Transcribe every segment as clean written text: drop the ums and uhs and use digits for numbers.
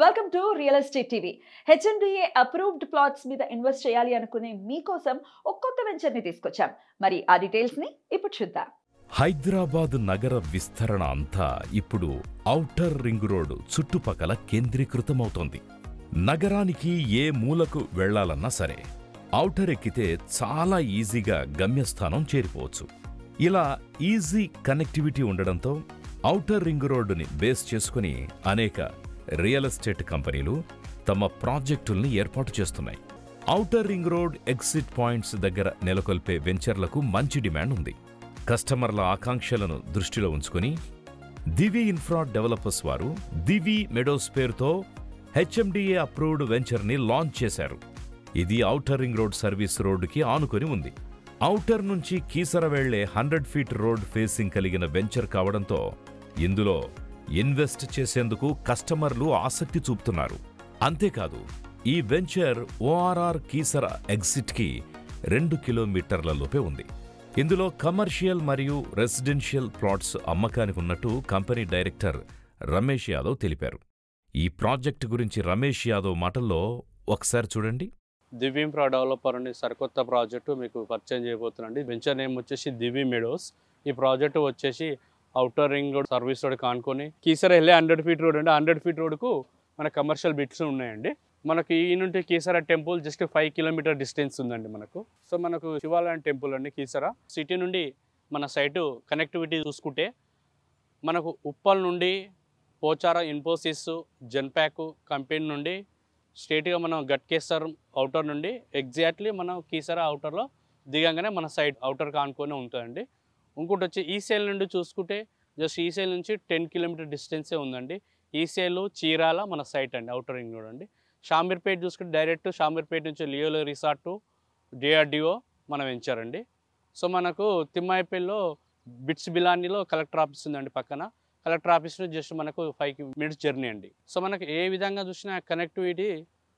Welcome to real estate TV. HMDA approved plots మీద invest చేయాలి అనుకునే మీకోసం ఒక కొత్త వెంచర్ ని తీసుకొచ్చాం. మరి ఆ డీటెయిల్స్ ని ఇప్పుడు చూద్దాం. హైదరాబాద్ నగర విస్తరణ అంతా ఇప్పుడు ఔటర్ రింగ్ రోడ్ చుట్టుపక్కల కేంద్రీకృతమవుతోంది. నగరానికి ఏ మూలకు వెళ్లాలన్నా సరే ఔటర్ ఎక్కితే చాలా ఈజీగా గమ్యస్థానం చేరిపోవచ్చు. ఇలా ఈజీ కనెక్టివిటీ ఉండడంతో ఔటర్ రింగ్ రోడ్డుని బేస్ చేసుకుని అనేక రియల్ ఎస్టేట్ కంపెనీలు తమ ప్రాజెక్టుల్ని ఏర్పాటు చేస్తున్నాయి. Outer ring road exit points దగ్గర నెలకొల్పే వెంచర్లకు మంచి డిమాండ్ ఉంది. కస్టమర్ల ఆకాంక్షలను దృష్టిలో ఉంచుకుని దివి ఇన్ఫ్రా డెవలపర్స్ వారు దివి మెడోస్ పేరుతో హెచ్ఎండిఏ అప్రూవ్డ్ వెంచర్ని లాంచ్ చేశారు. ఇది ఔటర్ రింగ్ రోడ్ సర్వీస్ రోడ్డుకి ఆనుకొని ఉంది. ఔటర్ నుంచి కీసర వెళ్లే 100 ఫీట్ రోడ్ ఫేసింగ్ కలిగిన వెంచర్ కావడంతో ఇందులో ఇన్వెస్ట్ చేసేందుకు కస్టమర్లు ఆసక్తి చూపుతున్నారు. అంతేకాదు, ఈ వెంచర్ ఓఆర్ఆర్ కీసర ఎగ్జిట్కి 2 కిలోమీటర్ల లోపే ఉంది. ఇందులో కమర్షియల్ మరియు రెసిడెన్షియల్ ప్లాట్స్ అమ్మకానికి ఉన్నట్టు కంపెనీ డైరెక్టర్ రమేష్ యాదవ్ తెలిపారు. ఈ ప్రాజెక్టు గురించి రమేష్ యాదవ్ మాటల్లో ఒకసారి చూడండి. దివి ఇన్ఫ్రా డెవలపర్ అనే సరికొత్త ప్రాజెక్టు మీకు పరిచయం చేయబోతున్నాండి. వెంచర్ నేమ్ వచ్చేసి దివి మెడోస్. ఈ ప్రాజెక్టు వచ్చేసి outer ring road service road కానుకొని కీసర వెళ్ళే 100 ఫీట్ రోడ్ అండి. 100 ఫీట్ రోడ్కు మన కమర్షియల్ బిట్స్ ఉన్నాయండి. మనకి ఈ నుండి Keesara temple just 5 kilometre distance ఉందండి మనకు. సో మనకు శివాలయం టెంపుల్ అండి కీసర. సిటీ నుండి మన సైటు కనెక్టివిటీ చూసుకుంటే మనకు ఉప్పల్ నుండి పోచారా ఇన్ఫోసిస్ జన్ప్యాక్ కంపెనీ నుండి స్ట్రేట్గా మనం గట్కేసర్ అవుటర్ నుండి ఎగ్జాక్ట్లీ మనం కీసర అవుటర్లో దిగంగానే మన సైడ్ అవుటర్ కానుకొని ఉంటుందండి. ఇంకోటి వచ్చి ఈసీఎల్ నుండి చూసుకుంటే జస్ట్ ఈసీఎల్ నుంచి 10 కిలోమీటర్ డిస్టెన్సే ఉందండి. ఈసీఎల్ చీరాల మన సైట్ అండి, అవుటర్ రింగ్ రోడ్ అండి. షామీర్పేట చూసుకుంటే డైరెక్ట్ షామీర్పేట నుంచి లియోలో రిసార్టు డిఆర్డిఓ మనం వెంచారండి. సో మనకు తిమ్మాయిపల్లిలో బిట్స్ బిలానీలో కలెక్టర్ ఆఫీస్ ఉందండి పక్కన. కలెక్టర్ ఆఫీస్ నుంచి జస్ట్ మనకు 5 మినిట్స్ జర్నీ అండి. సో మనకు ఏ విధంగా చూసినా కనెక్టివిటీ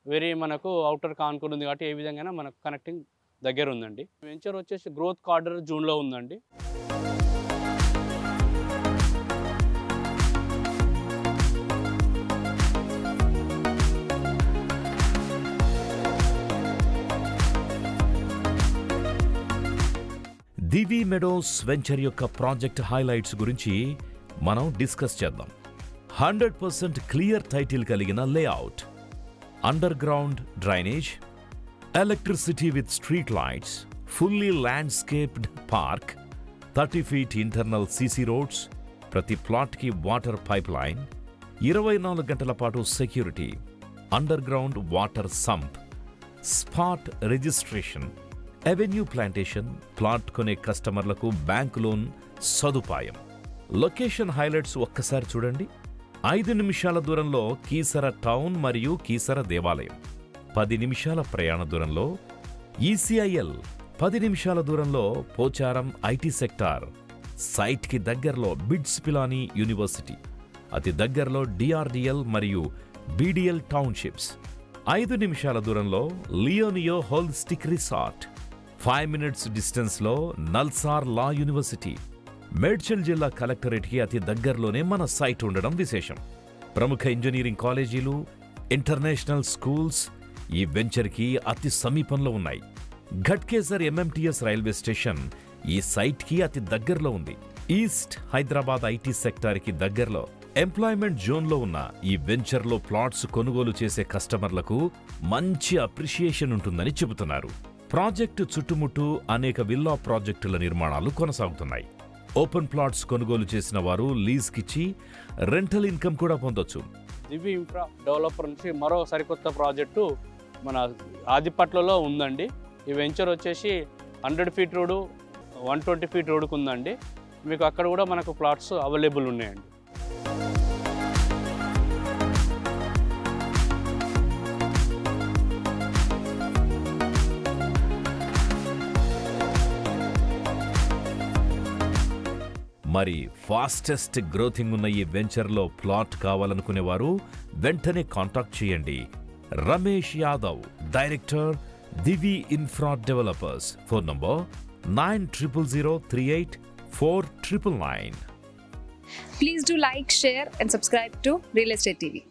వెరీ మనకు అవుటర్ కానుకొని ఉంది కాబట్టి ఏ విధంగా మనకు కనెక్టింగ్ దగ్గర ఉందండి. వెంచర్ వచ్చేసి గ్రోత్ కార్డర్ జూన్లో ఉందండి. దివి మెడోస్ వెంచర్ యొక్క ప్రాజెక్ట్ హైలైట్స్ గురించి మనం డిస్కస్ చేద్దాం. 100% క్లియర్ టైటిల్ కలిగిన layout, under ground drainage, electricity with street lights, fully landscaped park, 30 feet internal CC roads, ప్రతి ప్లాట్కి వాటర్ పైప్ లైన్, 24 గంటల పాటు security, under ground water sump, spot registration, avenue plantation, plot కొనే కస్టమర్లకు bank loan సదుపాయం. Location highlights ఒక్కసారి చూడండి. 5 నిమిషాల దూరంలో కీసర టౌన్ మరియు కీసర దేవాలయం, 10 నిమిషాల ప్రయాణ దూరంలో ఈసీఐఎల్, 10 నిమిషాల దూరంలో పోచారం ఐటీ సెక్టార్, సైట్కి దగ్గరలో బిట్స్ పిలానీ యూనివర్సిటీ, అతి దగ్గరలో డిఆర్డిఎల్ మరియు బీడిఎల్ టౌన్షిప్స్, 5 నిమిషాల దూరంలో లియోనియో హోలిస్టిక్ రిసార్ట్, 5 మినిట్స్ డిస్టెన్స్లో నల్సార్ లా యూనివర్సిటీ. మేడ్చల్ జిల్లా కలెక్టరేట్కి అతి దగ్గరలోనే మన సైట్ ఉండడం విశేషం. ప్రముఖ ఇంజనీరింగ్ కాలేజీలు, ఇంటర్నేషనల్ స్కూల్స్ ఈ వెంచర్కి అతి సమీపంలో ఉన్నాయి. ఘట్కేసర్ ఎంఎంటీఎస్ రైల్వే స్టేషన్ ఈ సైట్కి అతి దగ్గరలో ఉంది. ఈస్ట్ హైదరాబాద్ ఐటీ సెక్టార్కి దగ్గరలో ఎంప్లాయ్మెంట్ జోన్లో ఉన్న ఈ వెంచర్లో ప్లాట్స్ కొనుగోలు చేసే కస్టమర్లకు మంచి అప్రిషియేషన్ ఉంటుందని చెబుతున్నారు. ప్రాజెక్టు చుట్టుముట్టు అనేక విల్లా ప్రాజెక్టుల నిర్మాణాలు కొనసాగుతున్నాయి. ఓపెన్ ప్లాట్స్ కొనుగోలు చేసిన వారు లీజ్కిచ్చి రెంటల్ ఇన్కమ్ కూడా పొందొచ్చు. దివి ఇన్ఫ్రా డెవలపర్ నుంచి మరో సరికొత్త ప్రాజెక్టు మన ఆదిపట్లలో ఉందండి. ఈ వెంచర్ వచ్చేసి 100 ఫీట్ రోడ్డు 120 ఫీట్ రోడ్డుకు ఉందండి. మీకు అక్కడ కూడా మనకు ప్లాట్స్ అవైలబుల్ ఉన్నాయండి. మరి ఫాస్టెస్ట్ గ్రోతింగ్ ఉన్న ఈ వెంచర్లో ప్లాట్ కావాలనుకునేవారు వెంటనే కాంటాక్ట్ చేయండి. Ramesh Yadav, director, Divi infra developers. Phone number 9000384999. Please do like, share and subscribe to Real Estate TV.